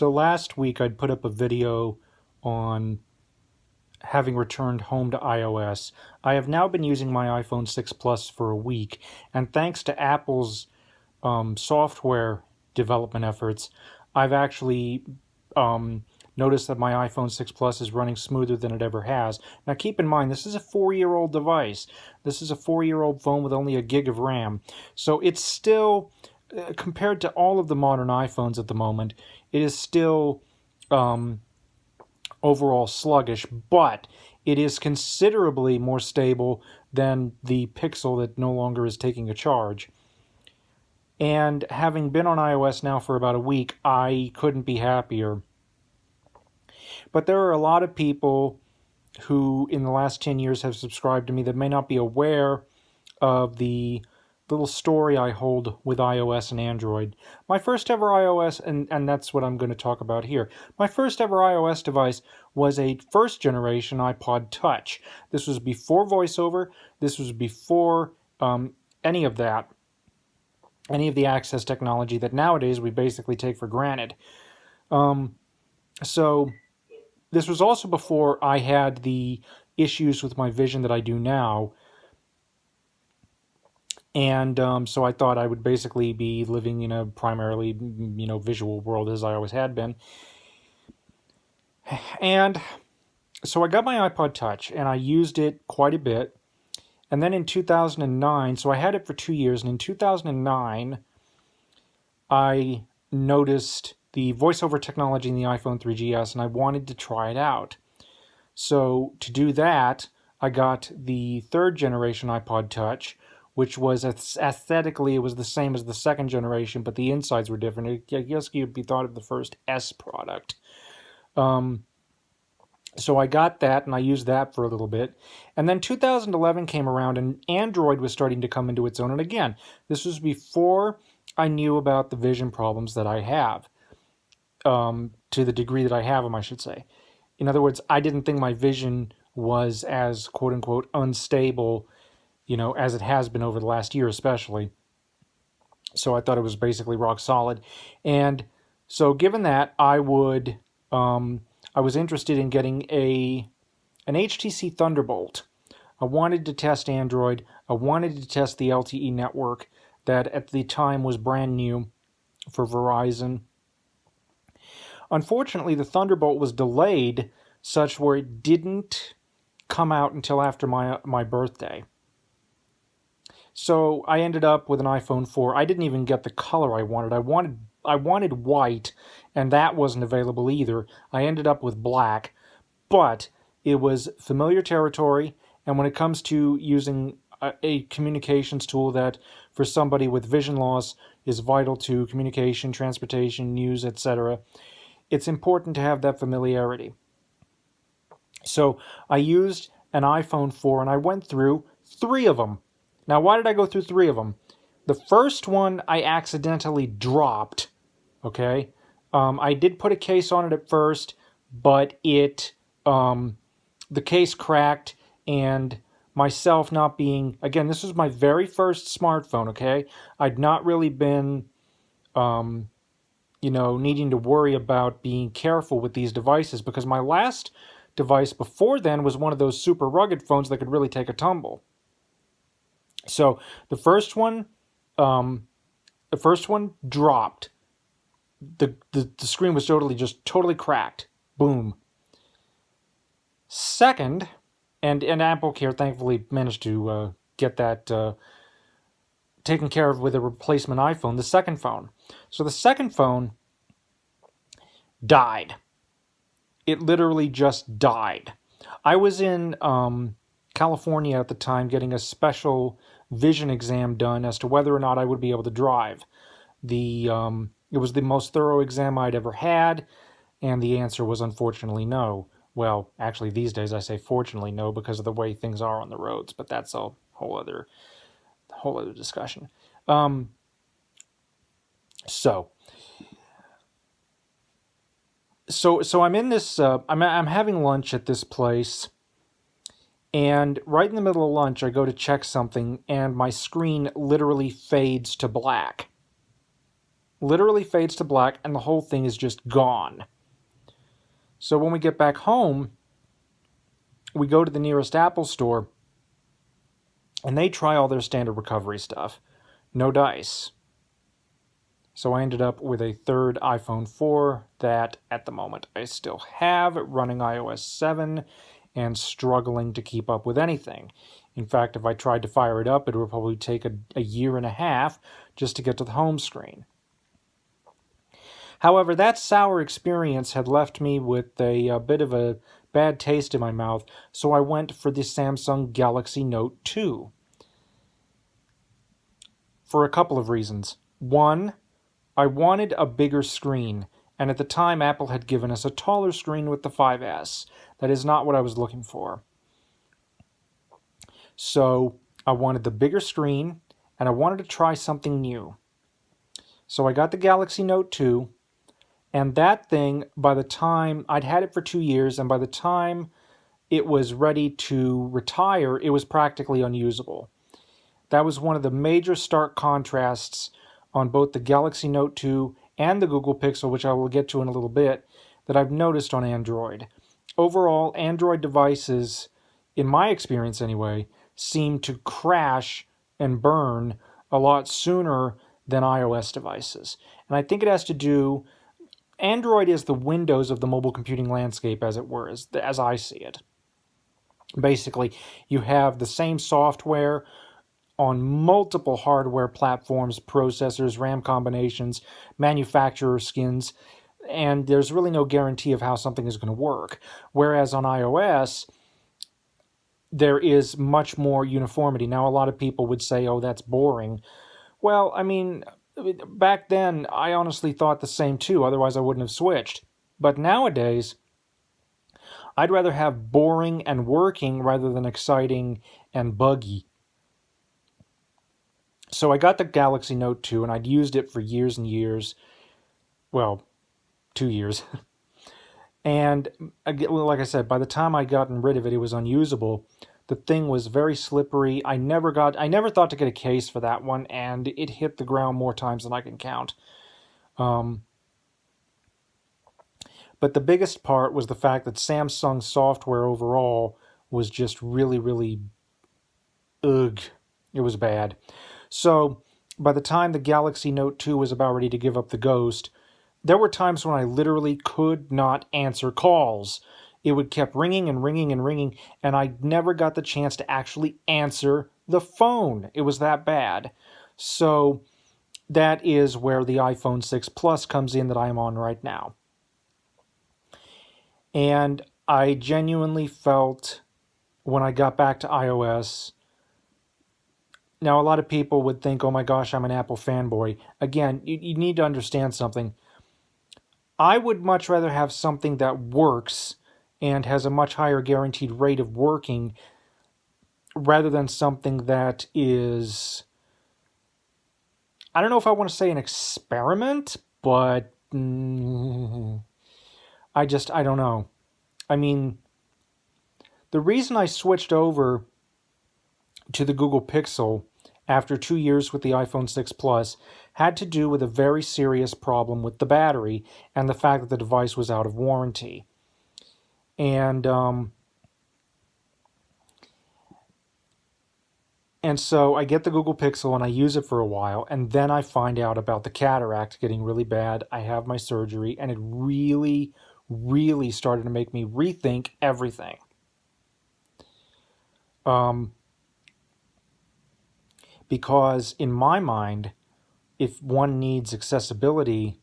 So last week I'd put up a video on having returned home to iOS. I have now been using my iPhone 6 Plus for a week, and thanks to Apple's software development efforts, I've actually noticed that my iPhone 6 Plus is running smoother than it ever has. Now keep in mind, this is a 4-year-old device. This is a 4-year-old phone with only a gig of RAM. So it's still, compared to all of the modern iPhones at the moment, it is still overall sluggish, but it is considerably more stable than the Pixel that no longer is taking a charge. And having been on iOS now for about a week, I couldn't be happier. But there are a lot of people who in the last 10 years have subscribed to me that may not be aware of the little story I hold with iOS and Android. My first ever iOS, and that's what I'm going to talk about here. My first ever iOS device was a first generation iPod Touch. This was before VoiceOver. This was before any of that, any of the access technology that nowadays we basically take for granted. So this was also before I had the issues with my vision that I do now. And so I thought I would basically be living in a primarily, visual world as I always had been. And so I got my iPod Touch and I used it quite a bit. And then in 2009, so I had it for 2 years, and in 2009, I noticed the voiceover technology in the iPhone 3GS, and I wanted to try it out. So to do that, I got the third generation iPod Touch, which was aesthetically, it was the same as the second generation, but the insides were different. I guess you'd be thought of the first S product. So I got that, and I used that for a little bit. And then 2011 came around, and Android was starting to come into its own. And again, this was before I knew about the vision problems that I have, to the degree that I have them, I should say. In other words, I didn't think my vision was as quote-unquote unstable, as it has been over the last year especially. So I thought it was basically rock solid. And so given that, I was interested in getting an HTC Thunderbolt. I wanted to test Android. I wanted to test the LTE network that at the time was brand new for Verizon. Unfortunately, the Thunderbolt was delayed such where it didn't come out until after my birthday. So I ended up with an iPhone 4. I didn't even get the color I wanted. I wanted white, and that wasn't available either. I ended up with black, but it was familiar territory, and when it comes to using a communications tool that for somebody with vision loss is vital to communication, transportation, news, etc., it's important to have that familiarity. So I used an iPhone 4, and I went through 3 of them. Now, why did I go through 3 of them? The first one I accidentally dropped, okay? I did put a case on it at first, but the case cracked, and myself not being, again, this was my very first smartphone, okay? I'd not really been, needing to worry about being careful with these devices, because my last device before then was one of those super rugged phones that could really take a tumble. So the first one dropped. The screen was totally cracked. Boom. Second, and Apple Care thankfully managed to get that taken care of with a replacement iPhone. The second phone. So the second phone died. It literally just died. I was in California at the time getting a special vision exam done as to whether or not I would be able to drive. It was the most thorough exam I'd ever had, and the answer was unfortunately no. Well, actually these days I say fortunately no because of the way things are on the roads, but that's a whole other discussion. So I'm in this. I'm having lunch at this place, and right in the middle of lunch, I go to check something, and my screen literally fades to black. literally fades to black, and the whole thing is just gone. So when we get back home, we go to the nearest Apple store, and they try all their standard recovery stuff. No dice. So I ended up with a third iPhone 4 that, at the moment, I still have, running iOS 7 and struggling to keep up with anything. In fact, if I tried to fire it up, it would probably take a year and a half just to get to the home screen. However, that sour experience had left me with a bit of a bad taste in my mouth, so I went for the Samsung Galaxy Note 2. For a couple of reasons. One, I wanted a bigger screen, and at the time Apple had given us a taller screen with the 5S. That is not what I was looking for. So I wanted the bigger screen, and I wanted to try something new. So I got the Galaxy Note 2, and that thing, by the time, I'd had it for 2 years, and by the time it was ready to retire, it was practically unusable. That was one of the major stark contrasts on both the Galaxy Note 2 and the Google Pixel, which I will get to in a little bit, that I've noticed on Android. Overall, Android devices, in my experience anyway, seem to crash and burn a lot sooner than iOS devices. And I think it has to do, Android is the Windows of the mobile computing landscape, as it were, as I see it. Basically, you have the same software on multiple hardware platforms, processors, RAM combinations, manufacturer skins, and there's really no guarantee of how something is going to work. Whereas on iOS, there is much more uniformity. Now, a lot of people would say, oh, that's boring. Well, I mean, back then, I honestly thought the same too, otherwise I wouldn't have switched. But nowadays, I'd rather have boring and working rather than exciting and buggy. So I got the Galaxy Note 2, and I'd used it for years and years. Well, 2 years. And like I said, by the time I'd gotten rid of it, it was unusable. The thing was very slippery. I never thought to get a case for that one, and it hit the ground more times than I can count. But the biggest part was the fact that Samsung software overall was just really, really, ugh, it was bad. So by the time the Galaxy Note 2 was about ready to give up the ghost, there were times when I literally could not answer calls. It would keep ringing and ringing and ringing, and I never got the chance to actually answer the phone. It was that bad. So that is where the iPhone 6 Plus comes in that I am on right now. And I genuinely felt when I got back to iOS. Now, a lot of people would think, oh my gosh, I'm an Apple fanboy. Again, you need to understand something. I would much rather have something that works and has a much higher guaranteed rate of working rather than something that is, I don't know if I want to say an experiment, but I don't know. I mean, the reason I switched over to the Google Pixel after 2 years with the iPhone 6 Plus had to do with a very serious problem with the battery and the fact that the device was out of warranty. And so I get the Google Pixel and I use it for a while, and then I find out about the cataract getting really bad. I have my surgery, and it really, really started to make me rethink everything. Because in my mind, if one needs accessibility,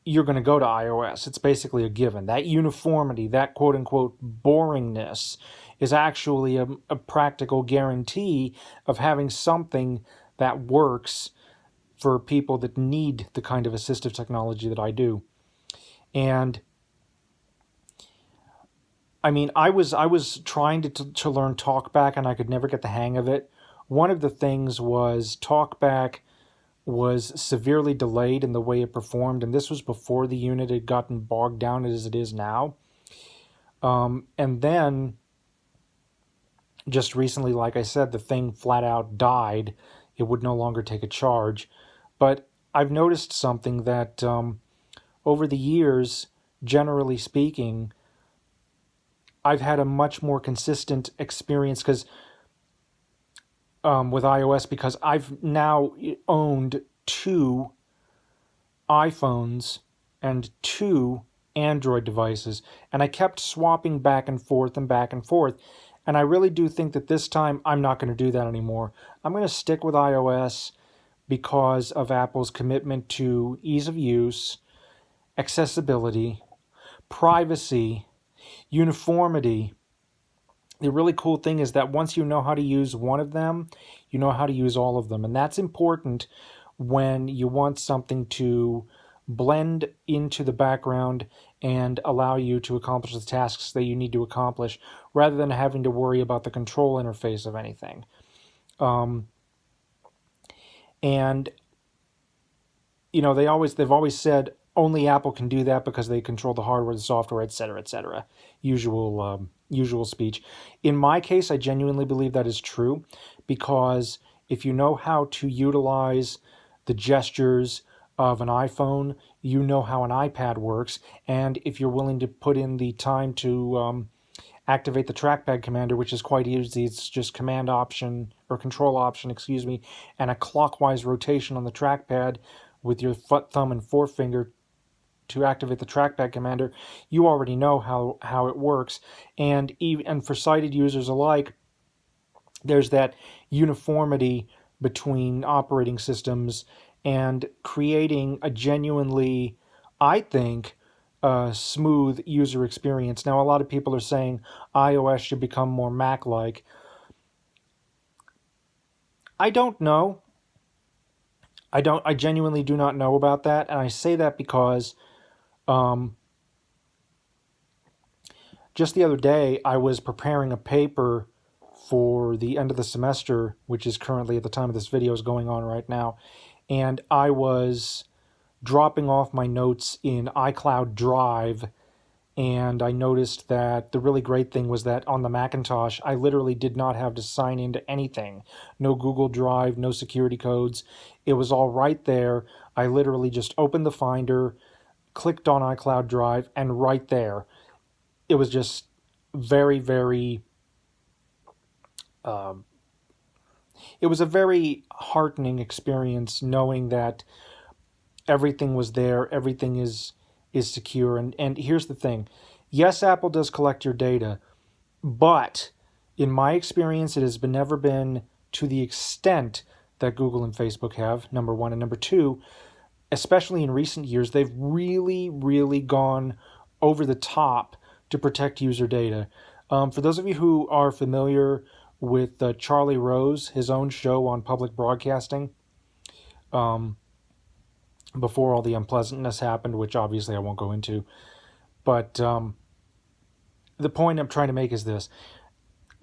you're going to go to iOS. It's basically a given. That uniformity, that quote-unquote boringness, is actually a practical guarantee of having something that works for people that need the kind of assistive technology that I do. And I mean, I was trying to learn TalkBack, and I could never get the hang of it. One of the things was TalkBack was severely delayed in the way it performed, and this was before the unit had gotten bogged down as it is now. And then, just recently, like I said, the thing flat out died. It would no longer take a charge. But I've noticed something that over the years, generally speaking, I've had a much more consistent experience because with iOS, because I've now owned two iPhones and two Android devices, and I kept swapping back and forth and back and forth. And I really do think that this time I'm not going to do that anymore. I'm going to stick with iOS because of Apple's commitment to ease of use, accessibility, privacy, uniformity. The really cool thing is that once you know how to use one of them, you know how to use all of them. And that's important when you want something to blend into the background and allow you to accomplish the tasks that you need to accomplish rather than having to worry about the control interface of anything. And they've always said only Apple can do that because they control the hardware, the software, etc., etc. Usual speech. In my case, I genuinely believe that is true because if you know how to utilize the gestures of an iPhone, you know how an iPad works, and if you're willing to put in the time to activate the trackpad commander, which is quite easy. It's just command option or control option, excuse me, and a clockwise rotation on the trackpad with your thumb and forefinger to activate the trackpad commander. You already know how it works, and for sighted users alike, there's that uniformity between operating systems and creating a genuinely, I think, smooth user experience. Now, a lot of people are saying iOS should become more Mac-like. I don't know. I genuinely do not know about that, and I say that because just the other day I was preparing a paper for the end of the semester, which is currently at the time of this video is going on right now, and I was dropping off my notes in iCloud Drive, and I noticed that the really great thing was that on the Macintosh, I literally did not have to sign into anything. No Google Drive, no security codes. It was all right there. I literally just opened the Finder, clicked on iCloud Drive, and right there. It was just very, very... it was a very heartening experience knowing that everything was there, everything is secure. And here's the thing. Yes, Apple does collect your data, but in my experience, it has never been to the extent that Google and Facebook have, number one. And number two, especially in recent years, they've really, really gone over the top to protect user data. For those of you who are familiar with Charlie Rose, his own show on public broadcasting, before all the unpleasantness happened, which obviously I won't go into. But the point I'm trying to make is this.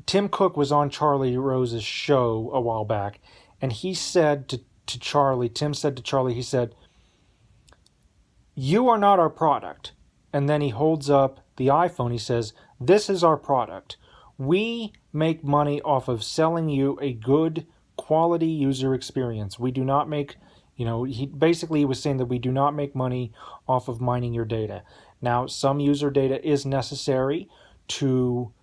Tim Cook was on Charlie Rose's show a while back, and he said to Charlie, Tim said to Charlie, he said, "You are not our product." And then he holds up the iPhone. He says, "This is our product. We make money off of selling you a good quality user experience. We do not make..." he basically was saying that we do not make money off of mining your data. Now, some user data is necessary to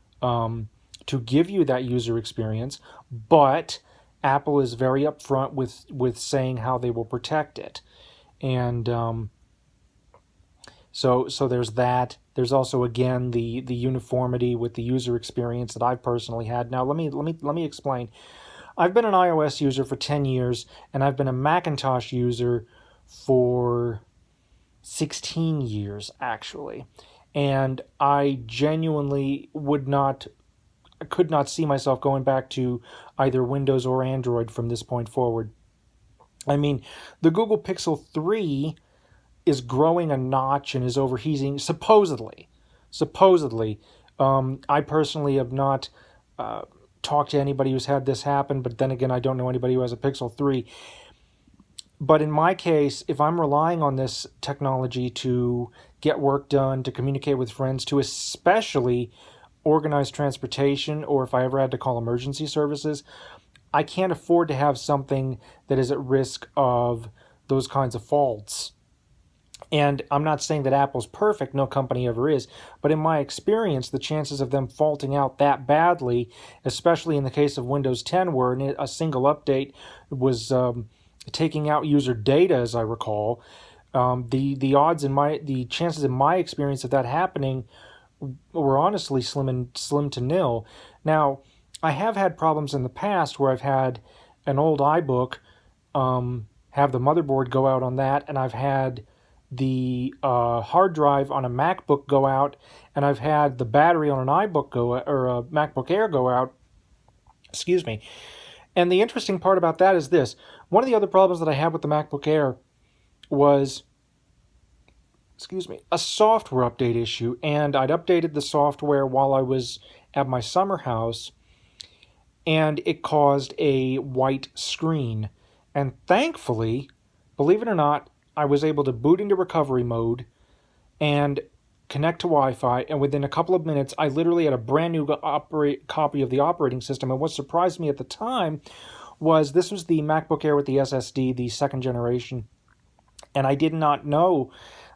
give you that user experience, but Apple is very upfront with saying how they will protect it. And so there's that. There's also, again, the uniformity with the user experience that I've personally had. Now, let me explain. I've been an iOS user for 10 years, and I've been a Macintosh user for 16 years, actually. And I genuinely could not see myself going back to either Windows or Android from this point forward. I mean, the Google Pixel 3 is growing a notch and is overheating, supposedly. I personally have not... talk to anybody who's had this happen, but then again, I don't know anybody who has a Pixel 3. But in my case, if I'm relying on this technology to get work done, to communicate with friends, to especially organize transportation, or if I ever had to call emergency services, I can't afford to have something that is at risk of those kinds of faults. And I'm not saying that Apple's perfect, no company ever is, but in my experience, the chances of them faulting out that badly, especially in the case of Windows 10, where a single update was taking out user data, as I recall, the chances in my experience of that happening were honestly slim to nil. Now, I have had problems in the past where I've had an old iBook have the motherboard go out on that, and I've had the hard drive on a MacBook go out, and I've had the battery on an iBook or a MacBook Air go out. Excuse me. And the interesting part about that is this. One of the other problems that I had with the MacBook Air was, a software update issue, and I'd updated the software while I was at my summer house, and it caused a white screen. And thankfully, believe it or not, I was able to boot into recovery mode and connect to Wi-Fi, and within a couple of minutes, I literally had a brand new copy of the operating system. And what surprised me at the time was this was the MacBook Air with the SSD, the second generation, and I did not know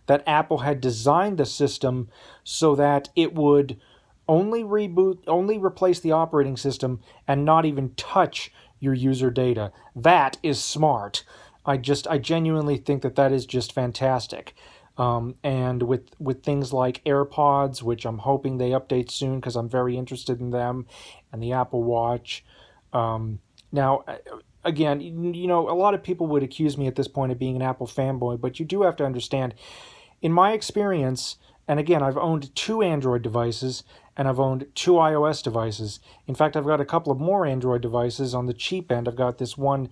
that Apple had designed the system so that it would only replace the operating system and not even touch your user data. That is smart. I genuinely think that is just fantastic. And with things like AirPods, which I'm hoping they update soon because I'm very interested in them, and the Apple Watch. Now, again, a lot of people would accuse me at this point of being an Apple fanboy, but you do have to understand, in my experience, and again, I've owned 2 Android devices, and I've owned 2 iOS devices. In fact, I've got a couple of more Android devices on the cheap end. I've got this one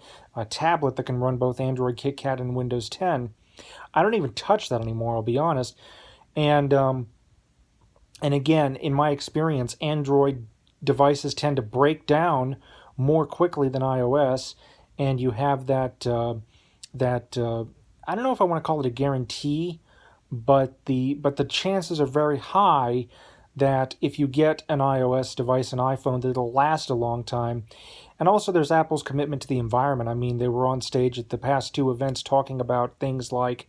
tablet that can run both Android KitKat and Windows 10. I don't even touch that anymore, I'll be honest. And again, in my experience, Android devices tend to break down more quickly than iOS, and you have that I don't know if I want to call it a guarantee, but the chances are very high that if you get an iOS device, an iPhone, that it'll last a long time. And also there's Apple's commitment to the environment. I mean, they were on stage at the past 2 events talking about things like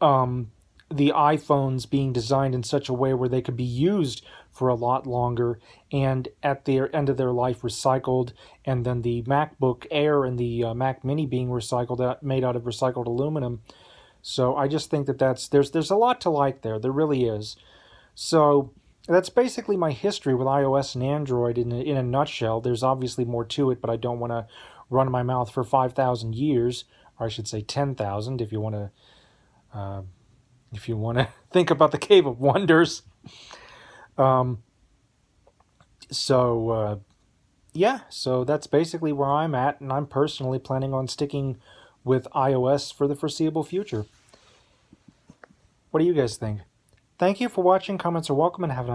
the iPhones being designed in such a way where they could be used for a lot longer and at the end of their life recycled, and then the MacBook Air and the Mac Mini being made out of recycled aluminum. So I just think that there's a lot to like there. There really is. So that's basically my history with iOS and Android in a nutshell. There's obviously more to it, but I don't want to run my mouth for 5,000 years, or I should say 10,000 if you want to think about the Cave of Wonders. So that's basically where I'm at, and I'm personally planning on sticking with iOS for the foreseeable future. What do you guys think? Thank you for watching. Comments are welcome, and have a